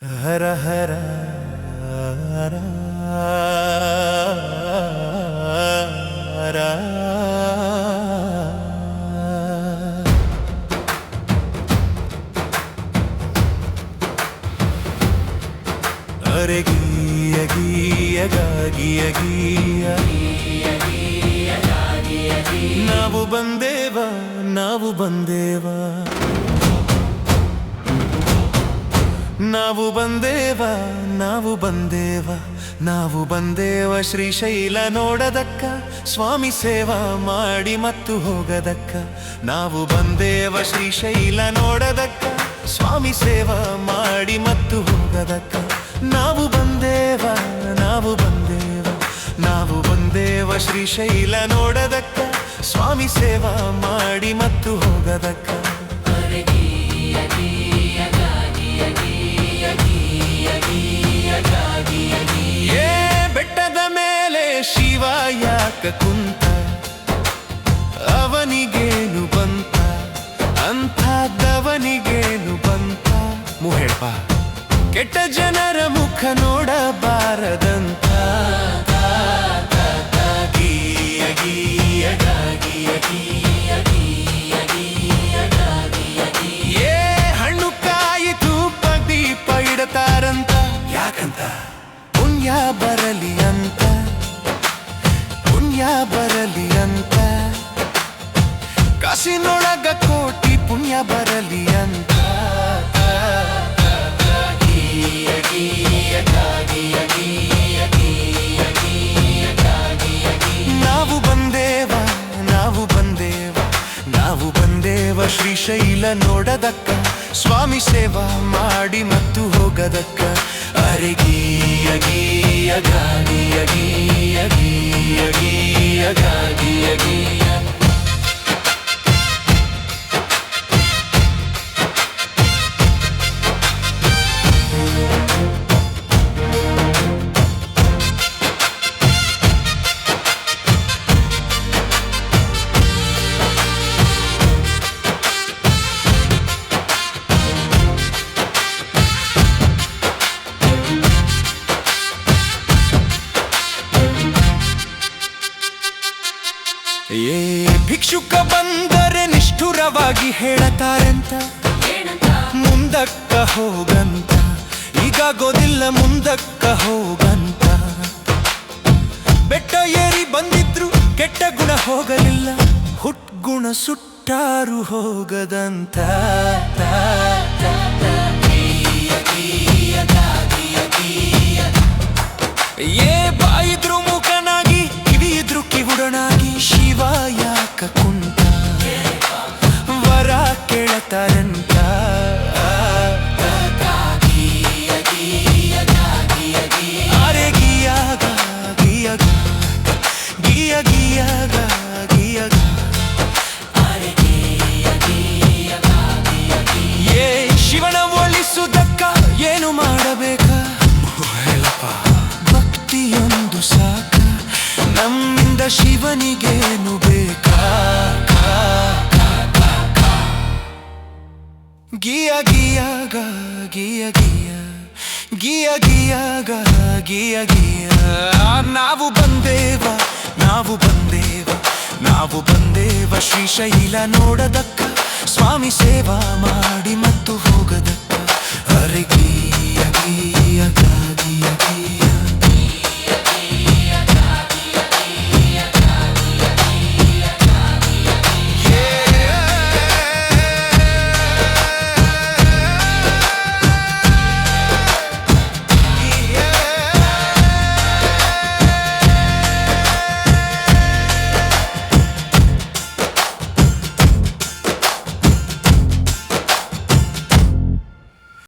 ಹರ ಹರ ಹರ ಹರ ಅರೆ ಗೀಯ ಗೀಯ ಗಾಗಿಯ ಗೀಯ ನಾವು ಬಂದೇವ ನಾವು ಬಂದೇವ ನಾವು ಬಂದೇವ ನಾವು ಬಂದೇವ ನಾವು ಬಂದೇವ ಶ್ರೀಶೈಲ ನೋಡದಕ್ಕ ಸ್ವಾಮಿ ಸೇವಾ ಮಾಡಿ ಮತ್ತು ಹೋಗದಕ್ಕ ನಾವು ಬಂದೇವ ಶ್ರೀಶೈಲ ನೋಡದಕ್ಕ ಸ್ವಾಮಿ ಸೇವಾ ಮಾಡಿ ಮತ್ತು ಹೋಗದಕ್ಕ ನಾವು ಬಂದೇವ ನಾವು ಬಂದೇವ ನಾವು ಬಂದೇವ ಶ್ರೀಶೈಲ ನೋಡದಕ್ಕ ಸ್ವಾಮಿ ಸೇವಾ ಮಾಡಿ ಮತ್ತು ಹೋಗದಕ್ಕ ಏ ಬೆಟ್ಟದ ಮೇಲೆ ಶಿವ ಯಾಕ ಕುಂತ ಅವನಿಗೇನು ಬಂತ ಅಂಥದ್ದವನಿಗೇನು ಬಂತ ಮುಹೇಳ್ಪ ಕೆಟ್ಟ ಜನರ ಮುಖ ನೋಡಬಾರದಂತ ಗೀಯ ಗೀಯ ಗಾಗಿಯ ಗೀಯ ಗೀಯ ಗೀಯ ಗಾಗಿಯ ಗೀಯ ಏ ಹಣ್ಣು ಕಾಯಿ ತೂಪ ದೀಪ ಇಡತಾರಂತ ಯಾಕಂತ ಪುಣ್ಯ ಬರಲಿ ಅಂತ ಪುಣ್ಯ ಬರಲಿ ಅಂತ ಕಾಸಿನೊಳಗ ಕೋಟಿ ಪುಣ್ಯ ಬರಲಿ ಅಂತ ನಾವು ಬಂದೇವ ನಾವು ಬಂದೇವ ನಾವು ಬಂದೇವ ಶ್ರೀಶೈಲ ನೋಡದಕ್ಕ ಸ್ವಾಮಿ ಸೇವಾ ಮಾಡಿ ಮತ್ತು ಹೋಗದಕ್ಕ ಅರೆ ಗೀಯ ಗೀಯ ಗಾಗಿಯ ಗೀಯ ಗೀಯ ಗೀಯ ಗಾಗಿಯ ಗೀಯ ಏ ಭಿಕ್ಷುಕ ಬಂದರೆ ನಿಷ್ಠುರವಾಗಿ ಹೇಳತಾರಂತ ಮುಂದಕ್ಕ ಹೋಗಂತ ಈಗಾಗೋದಿಲ್ಲ ಮುಂದಕ್ಕ ಹೋಗಂತ ಬೆಟ್ಟ ಏರಿ ಬಂದಿದ್ರು ಕೆಟ್ಟ ಗುಣ ಹೋಗಲಿಲ್ಲ ಹುಟ್ಗುಣ ಸುಟ್ಟಾರು ಹೋಗದಂತ ಏ ಬಾಯಿದ್ರು ಮೂಕನಾಗಿ ಕಿವಿಯಿದ್ರು ಕಿವುಡನಾಗಿ ಶಿವ ಯಾಕ ಕುಂತ ವರ ಕೇಳತಾರಂತ ಅರೆ ಗೀಯಾಗ ಗೀಯಾಗ ಗೀಯ ಗೀಯಾಗ ಗೀಯಾಗ ಏ ಶಿವನ ಒಲಿಸುವುದಕ್ಕ ಏನು ಮಾಡಬೇಕ ಭಕ್ತಿಯೊಂದು ಸಾಕ ನಮ್ಮಿಂದ ಶಿವನಿಗೇನು ಬೇಕಾ ಗೀಯ ಗೀಯಾಗ ಗೀಯ ಗೀಯ ಗೀಯ ಗೀಯಾಗ ಗೀಯ ಗೀಯ ನಾವು ಬಂದೇವ ನಾವು ಬಂದೇವ ನಾವು ಬಂದೇವ ಶ್ರೀಶೈಲ ನೋಡದಕ್ಕ ಸ್ವಾಮಿ ಸೇವಾ ಮಾಡಿ ಮತ್ತು ಹೋಗದಕ್ಕ ಅರೆ ಗೀಯ